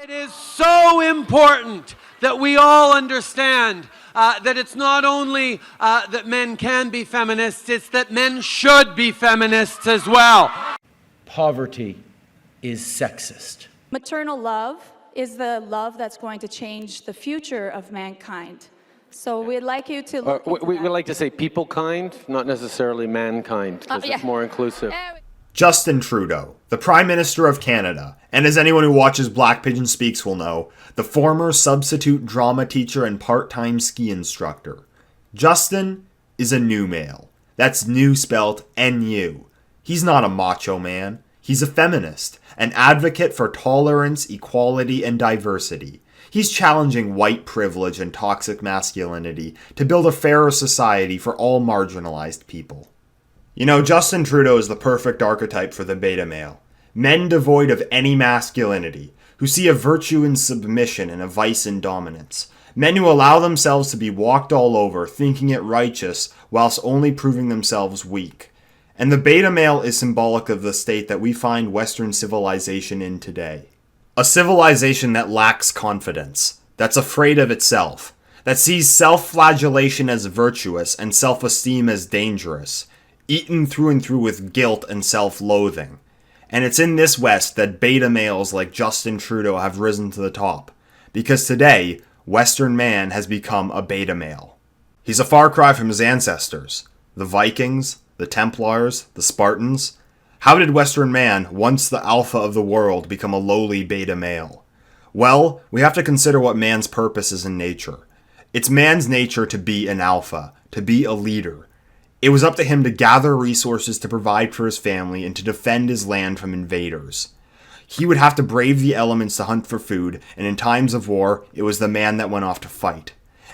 It is so important that we all understand that it's not only that men can be feminists, it's that men should be feminists as well. Poverty is sexist. Maternal love is the love that's going to change the future of mankind. So we'd like you to look into we that. like to say people kind, not necessarily mankind, because it's more inclusive. Justin Trudeau, the Prime Minister of Canada, and as anyone who watches Black Pigeon Speaks will know, the former substitute drama teacher and part-time ski instructor. Justin is a new male. That's new spelt N-U. He's not a macho man. He's a feminist, an advocate for tolerance, equality, and diversity. He's challenging white privilege and toxic masculinity to build a fairer society for all marginalized people. You know, Justin Trudeau is the perfect archetype for the beta male. Men devoid of any masculinity, who see a virtue in submission and a vice in dominance. Men who allow themselves to be walked all over, thinking it righteous, whilst only proving themselves weak. And the beta male is symbolic of the state that we find Western civilization in today. A civilization that lacks confidence, that's afraid of itself, that sees self-flagellation as virtuous and self-esteem as dangerous, eaten through and through with guilt and self-loathing. And it's in this West that beta males like Justin Trudeau have risen to the top, because today, Western man has become a beta male. He's a far cry from his ancestors, the Vikings, the Templars, the Spartans. How did Western man, once the alpha of the world, become a lowly beta male? Well, we have to consider what man's purpose is in nature. It's man's nature to be an alpha, to be a leader. It was up to him to gather resources to provide for his family and to defend his land from invaders. He would have to brave the elements to hunt for food, and in times of war, it was the man that went off to fight.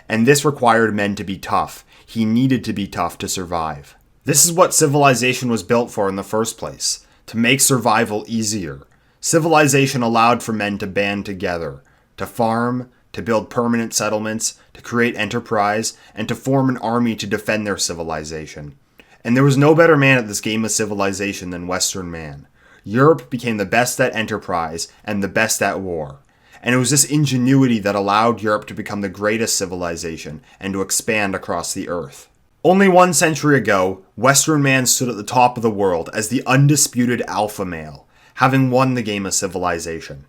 And this required men to be tough. He needed to be tough to survive. This is what civilization was built for in the first place, to make survival easier. Civilization allowed for men to band together, to farm, to build permanent settlements, to create enterprise, and to form an army to defend their civilization. And there was no better man at this game of civilization than Western man. Europe became the best at enterprise and the best at war. And it was this ingenuity that allowed Europe to become the greatest civilization and to expand across the earth. Only 1 century ago, Western man stood at the top of the world as the undisputed alpha male, having won the game of civilization.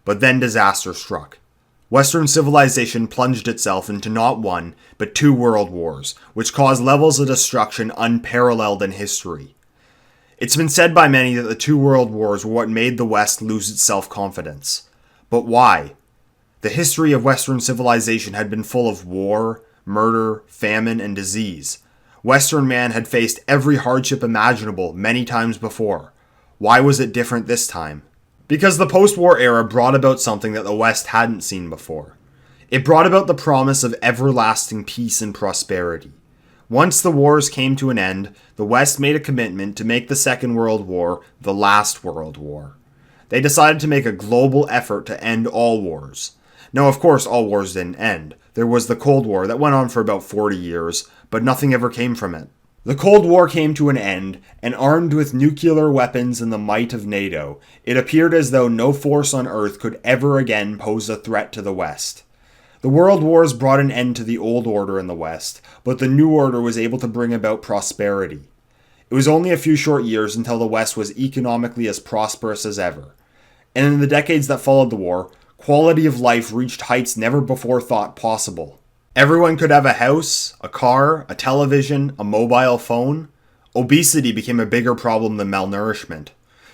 But then disaster struck. Western civilization plunged itself into not one, but 2 world wars, which caused levels of destruction unparalleled in history. It's been said by many that the 2 world wars were what made the West lose its self-confidence. But why? The history of Western civilization had been full of war, murder, famine, and disease. Western man had faced every hardship imaginable many times before. Why was it different this time? Because the post-war era brought about something that the West hadn't seen before. It brought about the promise of everlasting peace and prosperity. Once the wars came to an end, the West made a commitment to make the Second World War the last World War. They decided to make a global effort to end all wars. Now, of course, all wars didn't end. There was the Cold War that went on for about 40 years, but nothing ever came from it. The Cold War came to an end, and armed with nuclear weapons and the might of NATO, it appeared as though no force on Earth could ever again pose a threat to the West. The World Wars brought an end to the old order in the West, but the new order was able to bring about prosperity. It was only a few short years until the West was economically as prosperous as ever. And in the decades that followed the war, quality of life reached heights never before thought possible. Everyone could have a house, a car, a television, a mobile phone. Obesity became a bigger problem than malnourishment.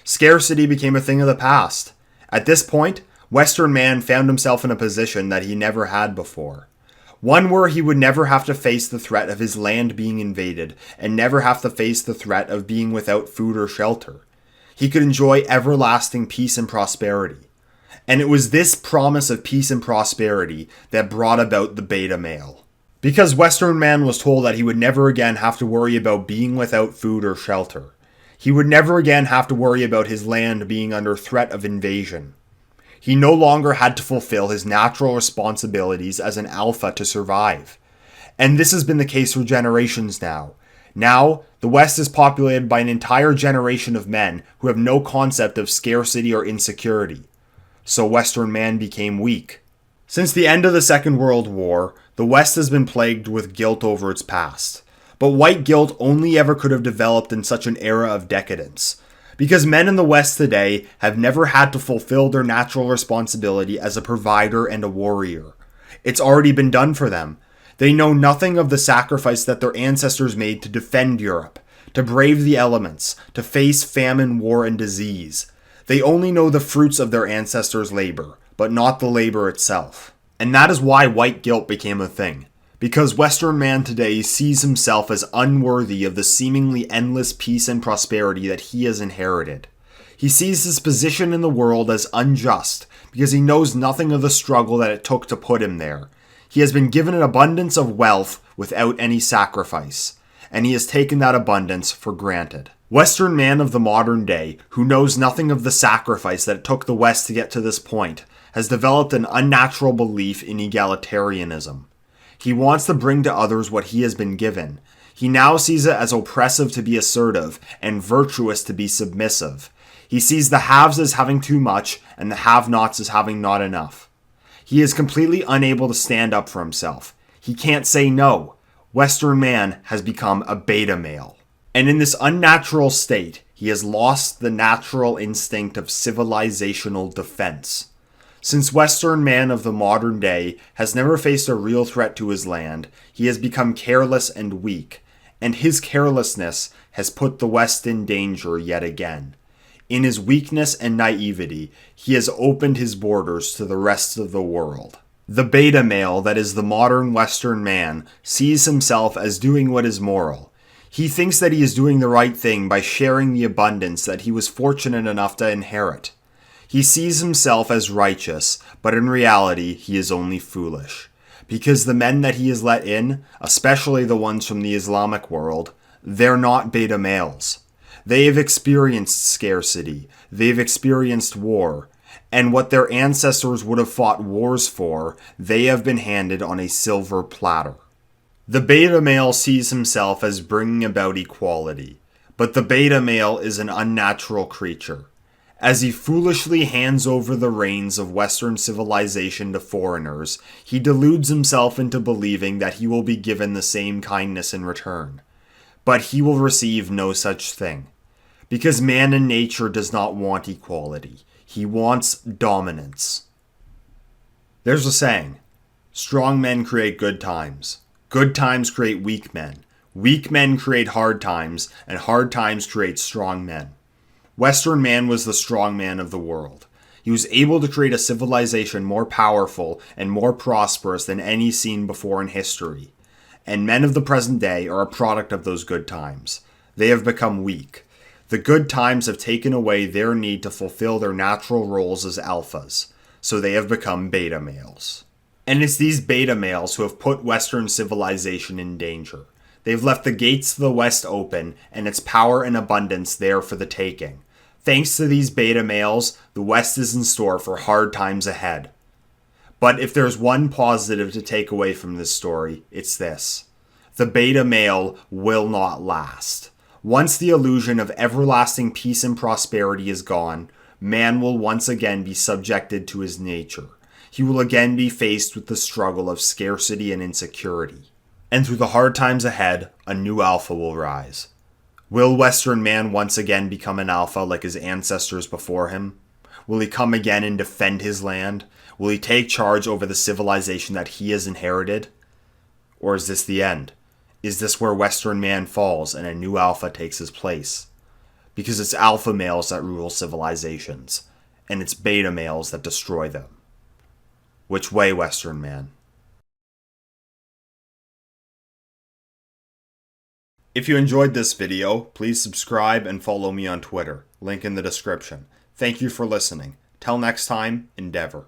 Scarcity became a thing of the past. At this point, Western man found himself in a position that he never had before. One where he would never have to face the threat of his land being invaded and never have to face the threat of being without food or shelter. He could enjoy everlasting peace and prosperity. And it was this promise of peace and prosperity that brought about the beta male. Because Western man was told that he would never again have to worry about being without food or shelter. He would never again have to worry about his land being under threat of invasion. He no longer had to fulfill his natural responsibilities as an alpha to survive. And this has been the case for generations now. Now, the West is populated by an entire generation of men who have no concept of scarcity or insecurity. So Western man became weak. Since the end of the Second World War, the West has been plagued with guilt over its past. But white guilt only ever could have developed in such an era of decadence, because men in the West today have never had to fulfill their natural responsibility as a provider and a warrior. It's already been done for them. They know nothing of the sacrifice that their ancestors made to defend Europe, to brave the elements, to face famine, war, and disease. They only know the fruits of their ancestors' labor, but not the labor itself. And that is why white guilt became a thing. Because Western man today sees himself as unworthy of the seemingly endless peace and prosperity that he has inherited. He sees his position in the world as unjust because he knows nothing of the struggle that it took to put him there. He has been given an abundance of wealth without any sacrifice, and he has taken that abundance for granted. Western man of the modern day, who knows nothing of the sacrifice that it took the West to get to this point, has developed an unnatural belief in egalitarianism. He wants to bring to others what he has been given. He now sees it as oppressive to be assertive and virtuous to be submissive. He sees the haves as having too much and the have-nots as having not enough. He is completely unable to stand up for himself. He can't say no. Western man has become a beta male. And in this unnatural state, he has lost the natural instinct of civilizational defense. Since Western man of the modern day has never faced a real threat to his land, he has become careless and weak, and his carelessness has put the West in danger yet again. In his weakness and naivety, he has opened his borders to the rest of the world. The beta male that is the modern Western man sees himself as doing what is moral. He thinks that he is doing the right thing by sharing the abundance that he was fortunate enough to inherit. He sees himself as righteous, but in reality he is only foolish. Because the men that he has let in, especially the ones from the Islamic world, they're not beta males. They have experienced scarcity, they've experienced war, and what their ancestors would have fought wars for, they have been handed on a silver platter. The beta male sees himself as bringing about equality, but the beta male is an unnatural creature. As he foolishly hands over the reins of Western civilization to foreigners, he deludes himself into believing that he will be given the same kindness in return. But he will receive no such thing. Because man in nature does not want equality. He wants dominance. There's a saying, strong men create good times. Good times create weak men. Weak men create hard times, and hard times create strong men. Western man was the strong man of the world. He was able to create a civilization more powerful and more prosperous than any seen before in history. And men of the present day are a product of those good times. They have become weak. The good times have taken away their need to fulfill their natural roles as alphas, so they have become beta males. And it's these beta males who have put Western civilization in danger. They've left the gates to the West open and its power and abundance there for the taking. Thanks to these beta males, the West is in store for hard times ahead. But if there's one positive to take away from this story, it's this. The beta male will not last. Once the illusion of everlasting peace and prosperity is gone, man will once again be subjected to his nature. He will again be faced with the struggle of scarcity and insecurity. And through the hard times ahead, a new alpha will rise. Will Western man once again become an alpha like his ancestors before him? Will he come again and defend his land? Will he take charge over the civilization that he has inherited? Or is this the end? Is this where Western man falls and a new alpha takes his place? Because it's alpha males that rule civilizations, and it's beta males that destroy them. Which way, Western man? If you enjoyed this video, please subscribe and follow me on Twitter. Link in the description. Thank you for listening. Till next time, endeavor.